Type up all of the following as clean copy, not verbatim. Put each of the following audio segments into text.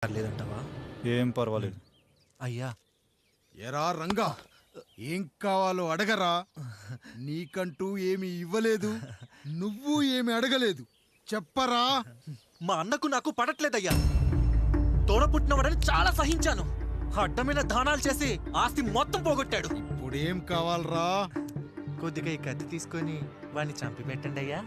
పర్లేదంటావా? ఏం పర్వాలేదు అయ్యా. ఎరా రంగా, ఏం కావాలో అడగరా. నీకంటూ ఏమి ఇవ్వలేదు, నువ్వు ఏమి అడగలేదు, చెప్పరా. మా అన్నకు నాకు పడట్లేదయ్యా. తోడ పుట్టినవాడని చాలా సహించాను. అడ్డమైన దానాలు చేసి ఆస్తి మొత్తం పోగొట్టాడు. ఇప్పుడేం కావాలరా? కొద్దిగా ఈ కత్తి తీసుకొని వాడిని చంపి పెట్టండి అయ్యా.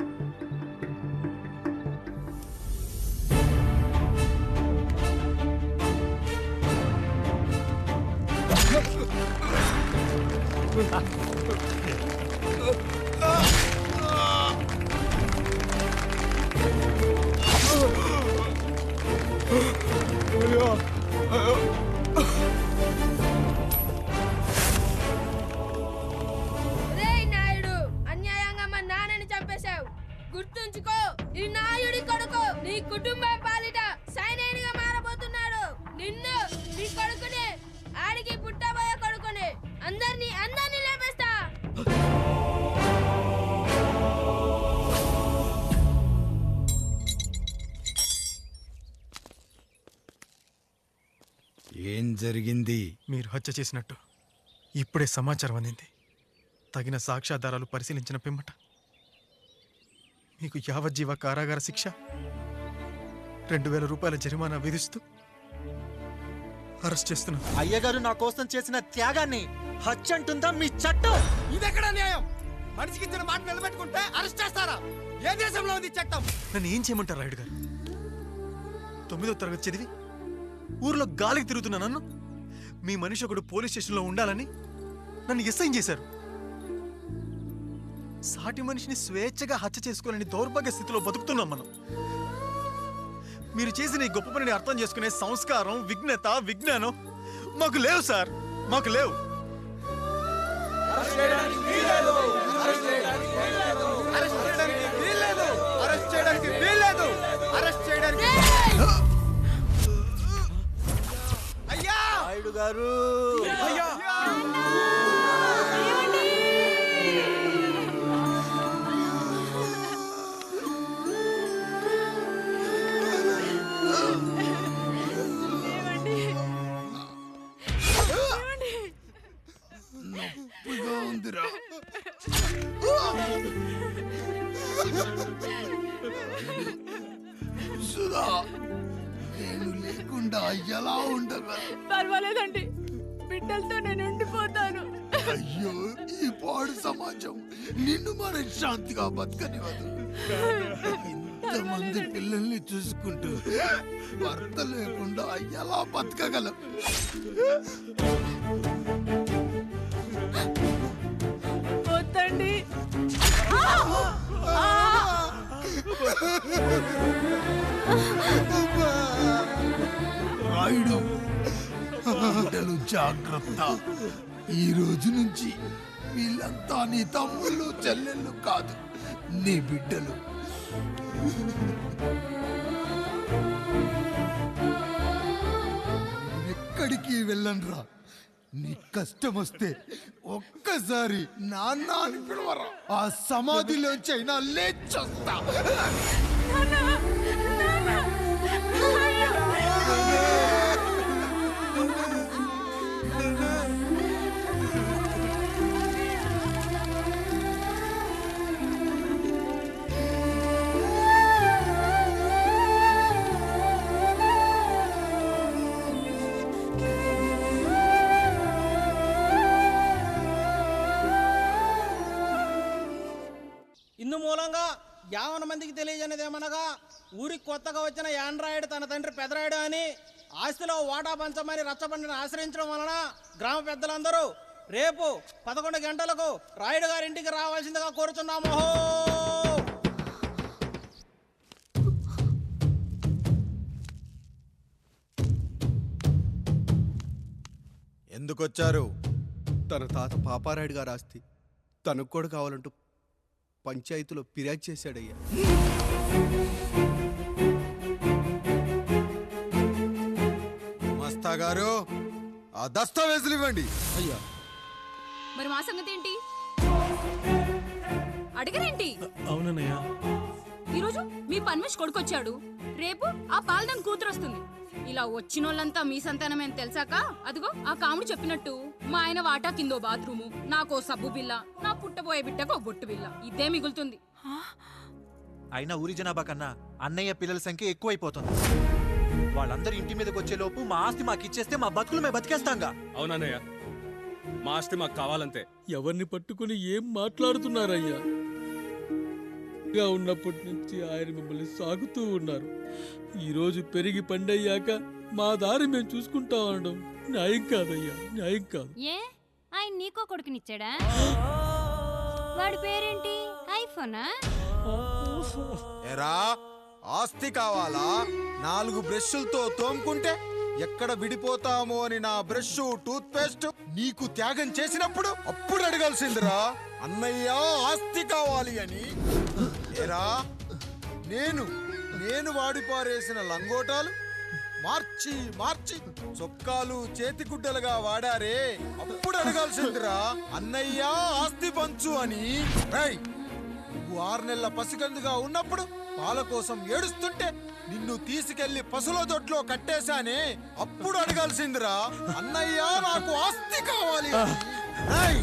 నాయుడు, అన్యాయంగా మా నాన్నని చంపేశావు. గుర్తుంచుకో, ఈ నాయుడి కొడుకు నీ కుటుంబం పాలిట సైనికుడిగా మారబోతున్నాడు. నిన్ను, నీ కొడుకుని, ఆడికి పుట్టబోయే కొడుకుని అందరినీ లేపేస్తా. ఏం జరిగింది? మీరు హత్య చేసినట్టు ఇప్పుడే సమాచారం అందింది. తగిన సాక్ష్యాధారాలు పరిశీలించిన పిమ్మట మీకు యావజ్జీవ కారాగార శిక్ష, 2000 రూపాయల జరిమానా విధిస్తూ అరెస్ట్ చేస్తున్నాను. అయ్యగారు నా కోసం చేసిన త్యాగాన్ని హత్య అంటుందా మీ చట్టం? ఇదెక్కడ న్యాయం? మనిషికి ఇచ్చిన మాట నిలబెట్టుకుంటే అరెస్ట్ చేస్తారా? ఏ దేశంలో ఉంది చట్టం? నన్ను ఏం చేయమంటారు రాయుడు గారు? 9వ తరగతి చదివి ఊర్లో గాలికి తిరుగుతున్నా నన్ను మీ మనిషి ఒకడు పోలీస్ స్టేషన్లో ఉండాలని నన్ను ఎస్ఐన్ చేశారు. సాటి మనిషిని స్వేచ్ఛగా హత్య చేసుకోవాలని దౌర్భాగ్య స్థితిలో బతుకుతున్నాం మనం. మీరు చేసిన ఈ గొప్ప పనిని అర్థం చేసుకునే సంస్కారం, విజ్ఞత, విజ్ఞానం మాకు లేవు సార్, మాకు లేవు. నాయుడు గారు, నొప్పిగా ఉందిరా. సుధా, నేను లేకుండా ఎలా ఉండగా? పర్వాలేదండి, బిడ్డలతో నేను ఉండిపోతాను. అయ్యో, ఈ పాడు సమాజం నిన్ను మనశ్శాంతిగా బతకనివ్వదు. ఇంతమంది పిల్లల్ని చూసుకుంటూ భర్త లేకుండా ఎలా బతకగలం? వద్దండి. రాయుడు, బిడ్డలు జాగ్రత్త. ఈ రోజు నుంచి వీళ్ళంతా నీ తమ్ముళ్ళు, చెల్లెళ్ళు కాదు, నీ బిడ్డలు. ఎక్కడికి వెళ్ళనరా. నీ కష్టం వస్తే ఒక్కసారి నాన్న అని పిలవరా. ఆ సమాధిలోంచి అయినా లేచొస్తా. ఇందు మూలంగా 50 మందికి తెలియజేయనిదేమనగా, ఊరికి కొత్తగా వచ్చిన యాండ్రాయిడ్ తన తండ్రి పెదరాయుడు అని ఆస్తిలో వాటా పంచమని రచ్చబండిని ఆశ్రయించడం వలన గ్రామ పెద్దలందరూ రేపు 11 గంటలకు రాయుడు గారింటికి రావాల్సిందిగా కోరుచున్నాము. ఎందుకొచ్చారు? తన తాత పాపారాయుడు గారు ఆస్తి తనకు కూడా కావాలంటూ పంచాయతీలో ఫిర్యాదు చేశాడయ్యా. మస్తా గారు, ఆ దస్తావేజులు ఇవ్వండి. అయ్యా, మరి మా సంగతి ఏంటి? అడగరేంటి? అవునన్నయ్యా, ఈరోజు మీ పన్మేష్ కొడుకొచ్చాడు, రేపు ఆ పాల్దం కూతురు వస్తుంది. ఇలా వచ్చినోళ్ళంతా మీ సంతానమేని తెలిసాక అదిగో ఆ కాముడు చెప్పినట్టు మా ఆయన వాటా కిందో బాత్రూము నాకో సబ్బు బిల్ల నా పుట్టబోయే బిడ్డకో బొట్టు బిల్ల ఇదే మిగులుతుంది. అయినా ఊరి జనాభా కన్నా అన్నయ్య పిల్లల సంఖ్య ఎక్కువైపోతుంది. వాళ్ళందరూ ఇంటి మీదకి వచ్చేలోపు మా ఆస్తి మాకు ఇచ్చేస్తే మా బతుకులు మేము బతికేస్తాంగా. అవునన్నయ్య, మా ఆస్తి మాకు కావాలంతే. ఎవరిని పట్టుకుని ఏం మాట్లాడుతున్నారయ్యా? గా ఉన్నప్పటి నుంచి ఆయన మిమ్మల్ని సాగుతూ ఉన్నారు. ఈరోజు పెరిగి పండయ్యాక మా దారి మేము చూసుకుంటా ఉండడం న్యాయం కాదయ్యా, న్యాయం కాదు. ఏ ఆయన నీకో కొడుకునిచ్చాడా? వాడి పేరేంటి? ఐఫోనా? ఎరా ఆస్తి కావాలా? 4 బ్రష్లతో తోముకుంటే ఎక్కడ విడిపోతామో అని నా బ్రష్ టూత్ పేస్ట్ నీకు త్యాగం చేసినప్పుడు అప్పుడు అడగాల్సిందిరా అన్నయ్య ఆస్తి కావాలి అని. ఎరా నేను వాడిపారేసిన లంగోటాలు మార్చి మార్చి చొక్కాలు చేతిగుడ్డలుగా వాడారే, అప్పుడు అడగాల్సిందిరా అన్నయ్య ఆస్తి పంచు అని. రేయ్, నువ్వు 6 నెలల పసికందుగా ఉన్నప్పుడు పాల కోసం ఏడుస్తుంటే నిన్ను తీసుకెళ్లి పసుల దొడ్లో కట్టేశానే, అప్పుడు అడగాల్సిందిరా అన్నయ్య నాకు ఆస్తి కావాలి అని. రేయ్,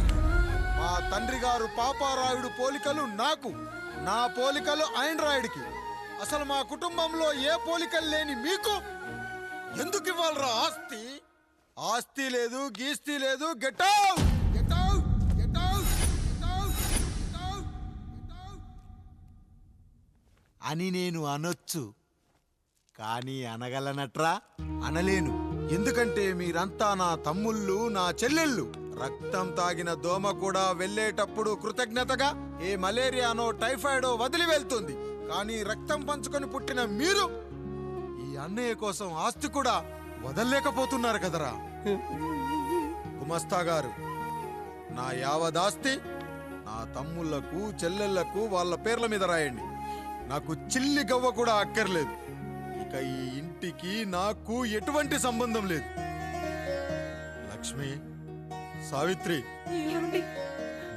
మా తండ్రి గారు పాపారాయుడు పోలికలు నాకు, నా పోలికలు ఆండ్రాయిడ్కి. అసలు మా కుటుంబంలో ఏ పోలికలు లేని మీకు ఎందుకు ఇవ్వాలరా ఆస్తి? ఆస్తి లేదు, గీస్తి లేదు. Get out, get out, get out, get out, get out, get out అని నేను అనొచ్చు, కానీ అనగలనట్రా? అనలేను. ఎందుకంటే మీరంతా నా తమ్ముళ్ళు, నా చెల్లెళ్ళు. రక్తం తాగిన దోమ కూడా వెళ్ళేటప్పుడు కృతజ్ఞతగా ఏ మలేరియానో టైఫాయిడో వదిలి వెళ్తుంది. కానీ రక్తం పంచుకొని పుట్టిన మీరు ఈ అన్నయ్య కోసం ఆస్తి కూడా వదల్లేకపోతున్నారు కదరా. గుమస్తా గారు, నా యావదాస్తి నా తమ్ముళ్లకు చెల్లెళ్లకు వాళ్ళ పేర్ల మీద రాయండి. నాకు చిల్లి గవ్వ కూడా అక్కర్లేదు. ఇక ఈ ఇంటికి నాకు ఎటువంటి సంబంధం లేదు. లక్ష్మి, సావిత్రి,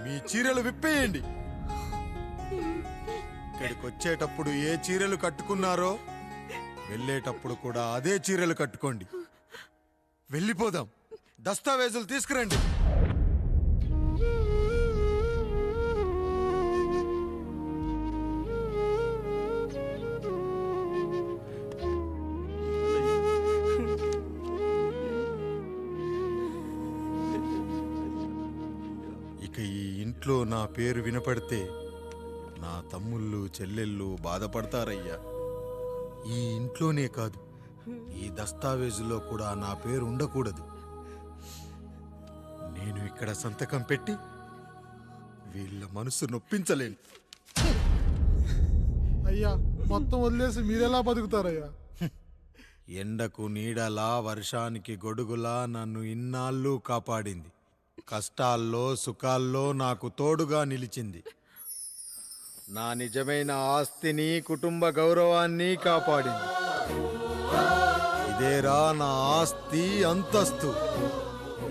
మీ చీరలు విప్పేయండి. ఇక్కడికి వచ్చేటప్పుడు ఏ చీరలు కట్టుకున్నారో వెళ్ళేటప్పుడు కూడా అదే చీరలు కట్టుకోండి. వెళ్ళిపోదాం. దస్తావేజులు తీసుకురండి. ఇక ఈ ఇంట్లో నా పేరు వినపడితే నా తమ్ముళ్ళు చెల్లెళ్ళు బాధపడతారయ్యా. ఈ ఇంట్లోనే కాదు, ఈ దస్తావేజులో కూడా నా పేరు ఉండకూడదు. నేను ఇక్కడ సంతకం పెట్టి వీళ్ళ మనసు నొప్పించలేను. అయ్యా, మొత్తం వదిలేసి మీరెలా బతుకుతారయ్యా? ఎండకు నీడలా, వర్షానికి గొడుగులా నన్ను ఇన్నాళ్ళు కాపాడింది. కష్టాల్లో సుఖాల్లో నాకు తోడుగా నిలిచింది. నా నిజమైన ఆస్తిని, కుటుంబ గౌరవాన్ని కాపాడింది. ఇదేరా నా ఆస్తి, అంతస్తు.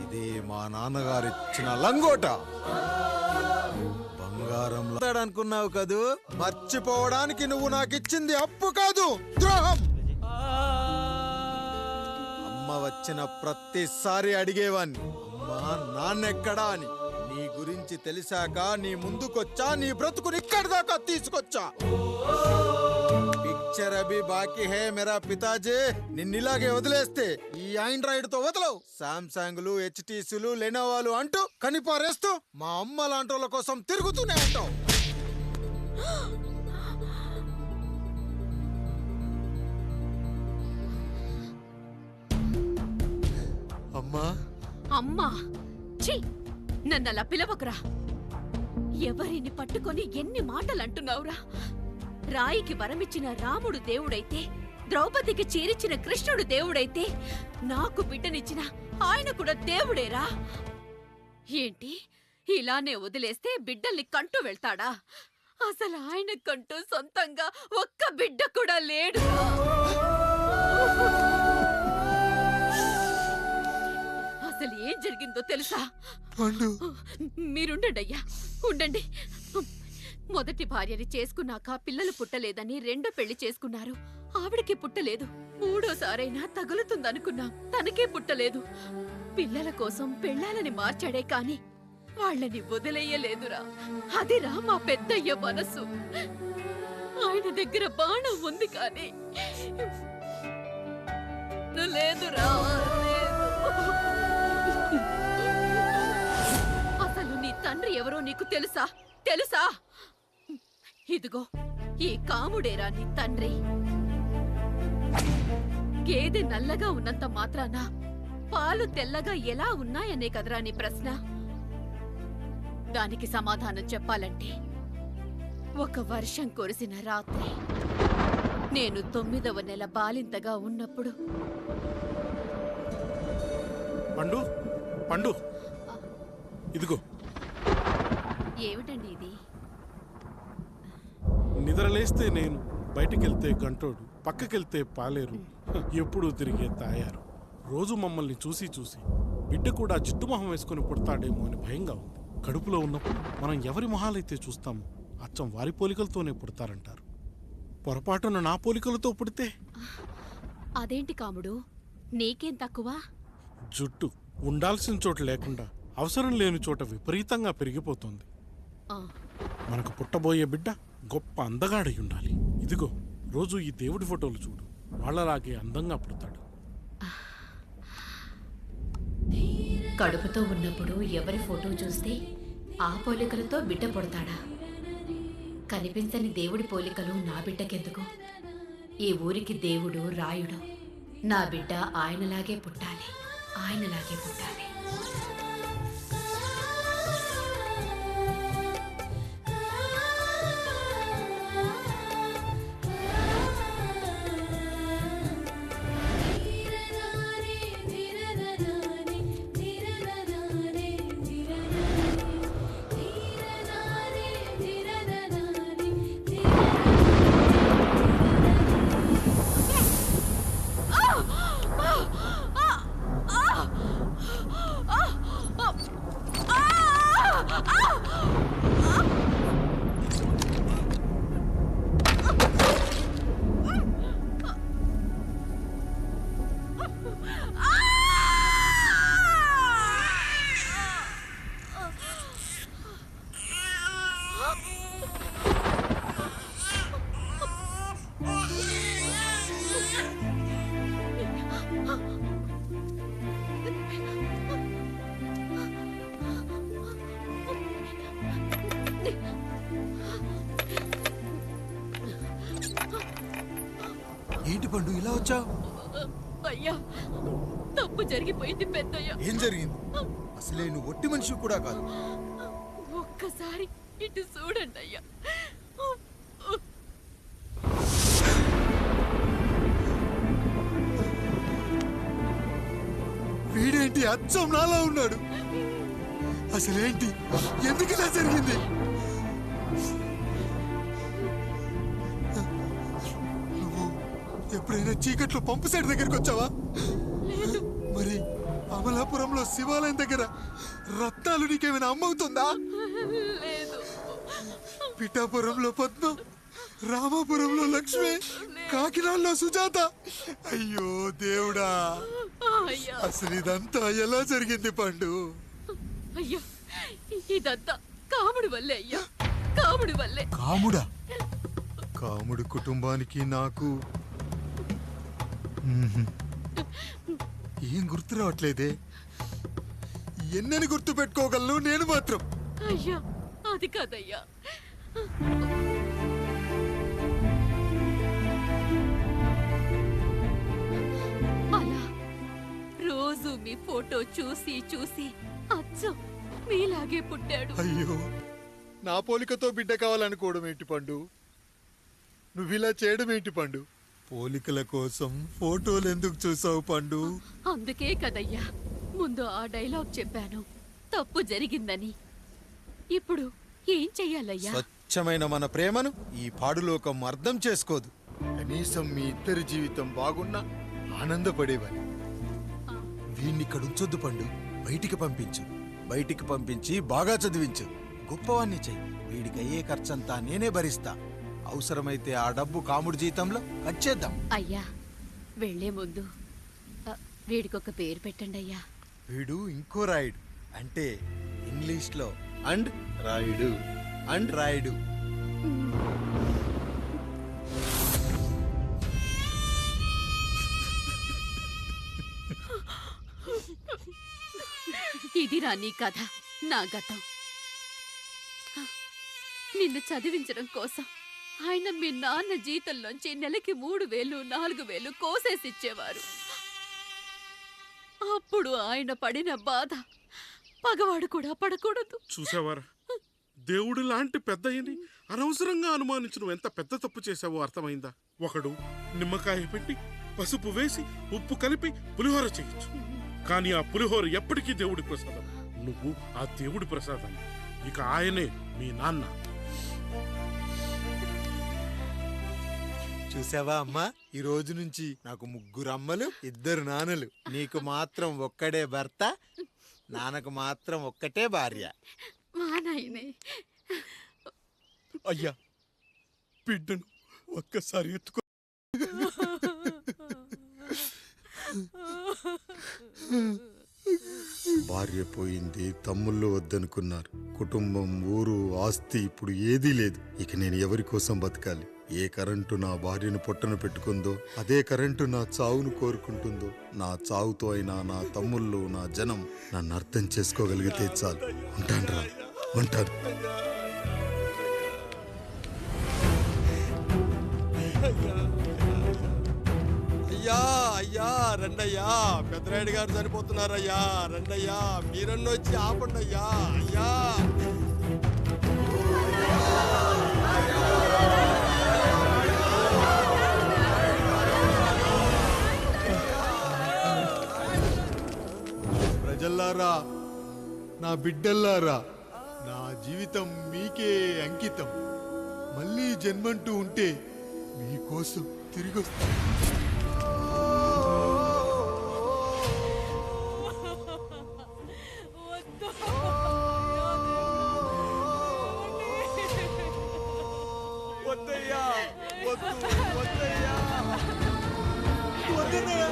ఇదే మా నాన్నగారిచ్చిన లంగోట. బంగారం అనుకున్నావు కదూ? మర్చిపోవడానికి నువ్వు నాకిచ్చింది అప్పు కాదు, ద్రోహం. అమ్మ వచ్చిన ప్రతిసారి అడిగేవాణ్ణి, అమ్మా నాన్నెక్కడా అని. నీ గురించి తెలిసాక నీ ముందుకొచ్చా, నీ బ్రతుకుని ఇక్కడి దాకా తీసుకొచ్చా. పిక్చర్ అభి బాకీ హే మేరా పితాజీ. నిన్నిలాగే వదిలేస్తే ఈ ఆండ్రాయిడ్ తో వదలవు. సామ్సంగ్లు, హెచ్టీసీలు, లెనోవాలు అంటూ కనిపారేస్తూ మా అమ్మ లాంటి వాళ్ళ కోసం తిరుగుతూనే ఉంటావు. అమ్మా, అమ్మా, ఛీ, నన్నలా పిలవకురా. ఎవరిని పట్టుకొని ఎన్ని మాటలు అంటున్నావురా? రాయికి వరమిచ్చిన రాముడు దేవుడైతే, ద్రౌపదికి చీరిచ్చిన కృష్ణుడు దేవుడైతే, నాకు బిడ్డనిచ్చిన ఆయన కూడా దేవుడేరా. ఏంటి, ఇలానే వదిలేస్తే బిడ్డల్ని కంటూ వెళ్తాడా? అసలు ఆయన కంటూ సొంతంగా ఒక్క బిడ్డ కూడా లేడు. అసలు ఏం జరిగిందో తెలుసా? మీరుండండి అయ్యా, ఉండండి. మొదటి భార్యని చేసుకున్నాక పిల్లలు పుట్టలేదని రెండో పెళ్లి చేసుకున్నారు. ఆవిడకి పుట్టలేదు. మూడోసారైనా తగులుతుందనుకున్నా, తనకే పుట్టలేదు. పిల్లల కోసం పెళ్ళాలని మార్చాడే కాని వాళ్ళని వదిలేయలేదురా. అదిరా మా పెద్దయ్య మనసు. ఆయన దగ్గర బాణం ఉంది కానీ లేదురా, లేదు. అసలు నీ తండ్రి ఎవరో నీకు తెలుసా? తెలుసా? ఇదిగో ఈ కాముడేరా నీ తండ్రి. గేదె నల్లగా ఉన్నంత మాత్రాన పాలు తెల్లగా ఎలా ఉన్నాయనే కదరా నీ ప్రశ్న. దానికి సమాధానం చెప్పాలంటే ఒక వర్షం కురిసిన రాత్రి నేను 9వ నెల బాలింతగా ఉన్నప్పుడు. పండు పండు ఇదిగో. ఏమిటండి ఇది? నిద్రలేస్తే నేను, బయటికెళ్తే గంటోడు, పక్కకెళ్తే పాలేరు, ఎప్పుడూ తిరిగే తాయారు. రోజు మమ్మల్ని చూసి చూసి బిడ్డ కూడా జిడ్డు మొహం వేసుకుని పుడతాడేమో అని భయంగా ఉంది. కడుపులో ఉన్నప్పుడు మనం ఎవరి మొహాలైతే చూస్తామో అచ్చం వారి పోలికలతోనే పుడతారంటారు. పొరపాటున నా పోలికలతో పుడితే? అదేంటి కాముడు, నీకేం తక్కువ? జుట్టు ఉండాల్సిన చోట లేకుండా అవసరం లేని చోట విపరీతంగా పెరిగిపోతుంది. మనకు పుట్టబోయే బిడ్డ గొప్ప అందగాడై ఉండాలి. ఇదిగో రోజు ఈ దేవుడి ఫోటోలు చూడు, వాళ్ళలాగే అందంగా పుడతాడు. కడుపుతో ఉన్నప్పుడు ఎవరి ఫోటో చూస్తే ఆ పోలికలతో బిడ్డ పుడతాడా? కనిపించని దేవుడి పోలికలు నా బిడ్డకెందుకు? ఈ ఊరికి దేవుడు రాయుడు. నా బిడ్డ ఆయనలాగే పుట్టాలి, ఆయనలాగే పుట్టాలి. ఏంటి పండు ఇలా వచ్చావు? అయ్యా, తప్పు జరిగిపోయింది పెద్దయ్య. ఏం జరిగింది? అసలే నువ్వు ఒట్టి మనిషి కూడా కాదు. ఒక్కసారి ఇటు చూడండి అయ్యా. వీడేంటి అచ్చం నాలా ఉన్నాడు? అసలేంటి, ఎందుకు ఇలా జరిగింది? నువ్వు ఎప్పుడైనా చీకట్లో పంపు సైడ్ దగ్గరికి వచ్చావా? మరి అమలాపురంలో శివాలయం దగ్గర రత్నాలు నీకేమైనా అమ్మవుతుందా? పిఠాపురంలో పద్మ, రామాపురంలో లక్ష్మి, కాకినాడలో సుజాత. అయ్యో దేవుడా, అసలు ఇదంతా ఎలా జరిగింది పండు? అయ్యా, ఇదంతా కాముడి వల్లే అయ్యా, కాముడి వల్లే. కాముడా? కాముడి కుటుంబానికి నాకు ఏం గుర్తు రావట్లేదే. ఎన్నని గుర్తు పెట్టుకోగలను నేను మాత్రం. అయ్యా, అది కాదయ్యా. అలా రోజు మీ ఫోటో చూసి చూసి అచ్చం మీలాగే పుట్టాడు. అయ్యో, నా పోలికతో బిడ్డ కావాలనుకోవడం ఏంటి పండు? నువ్విలా చేయడం ఏంటి పండు? పోలికల కోసం ఫోటోలు ఎందుకు చూసావు పండు? అందుకే కదయ్యా ముందు ఆ డైలాగ్ చెప్పాను, తప్పు జరిగిందని. ఇప్పుడు ఏం చెయ్యాలయ్యా? స్వచ్ఛమైన మన ప్రేమను ఈ పాడులోకం అర్థం చేసుకోదు. కనీసం మీ ఇద్దరి జీవితం బాగున్నా ఆనందపడేవాని. వీణ్ణి ఇక్కడ ఉంచొద్దు పండు, బయటికి పంపించు. బయటికి పంపించి బాగా చదివించు. గొప్పవాణ్ణి చెయ్యి. వీడికి అయ్యే ఖర్చంతా నేనే భరిస్తా. అవసరమైతే ఆ డబ్బు కాముడి జీతంలో కట్ చేద్దాం. అయ్యా వెళ్లే ముందు వీడికొక పేరు పెట్టండి అయ్యా. వీడు ఇంకో రాయుడు, అంటే ఇంగ్లీష్లో అండ్ రాయుడు అండ్ రాయుడు. ఇదిరా నీ కథ, నా గతం. నిన్ను చదివించడం కోసం ఆయన మీ నాన్న జీతంలోంచి నెలకి 3,000 4,000 కోసేసిచ్చేవారు. అప్పుడు ఆయన పడిన బాధ పగవాడు కూడా పడకూడదు. చూసావారా, దేవుడు లాంటి పెద్దయ్యని అనవసరంగా అనుమానించి నువ్వు ఎంత పెద్ద తప్పు చేసావో అర్థమైందా? ఒకడు నిమ్మకాయ పెట్టి పసుపు వేసి ఉప్పు కలిపి పులిహోర చేయొచ్చు, కానీ ఆ పులిహోర ఎప్పటికీ దేవుడి ప్రసాదం. నువ్వు ఆ దేవుడి ప్రసాదం. ఇక ఆయనే మీ నాన్న. చూసావా అమ్మా, ఈ రోజు నుంచి నాకు 3 అమ్మలు 2 నాన్నలు. నీకు మాత్రం ఒక్కడే భర్త, నాన్నకు మాత్రం ఒక్కటే భార్య. మా నాయనే. అయ్యా, బిడ్డను ఒక్కసారి ఎత్తుకో. భార్య పోయింది, తమ్ముళ్ళు వద్దనుకున్నారు. కుటుంబం, ఊరు, ఆస్తి ఇప్పుడు ఏదీ లేదు. ఇక నేను ఎవరి కోసం బతకాలి? ఏ కరెంటు నా భార్యను పొట్టను పెట్టుకుందో అదే కరెంటు నా చావును కోరుకుంటుందో. నా చావుతో అయినా నా తమ్ముళ్ళు, నా జనం నన్ను అర్థం చేసుకోగలిగితే చాలు. ఉంటానురా, ఉంటాను. అయ్యా అయ్యా రండయ్యా, పెద్దరాయుడు గారు చనిపోతున్నారయ్యా. రండయ్యా, మీరన్న వచ్చి ఆపండి అయ్యా. అయ్యా ప్రజల్లారా, నా బిడ్డల్లారా, నా జీవితం మీకే అంకితం. మళ్ళీ జన్మంటూ ఉంటే మీకోసం తిరిగి వస్తాను. వద్దయ్యా, వద్దు, వద్దయ్యా, వద్దన్నయ్యా.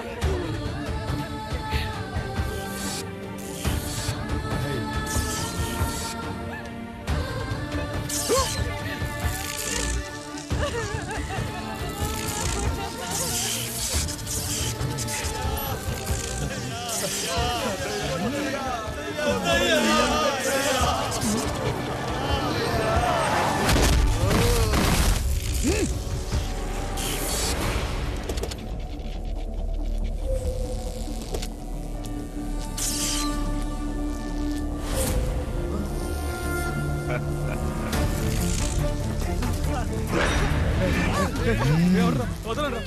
వదలండి.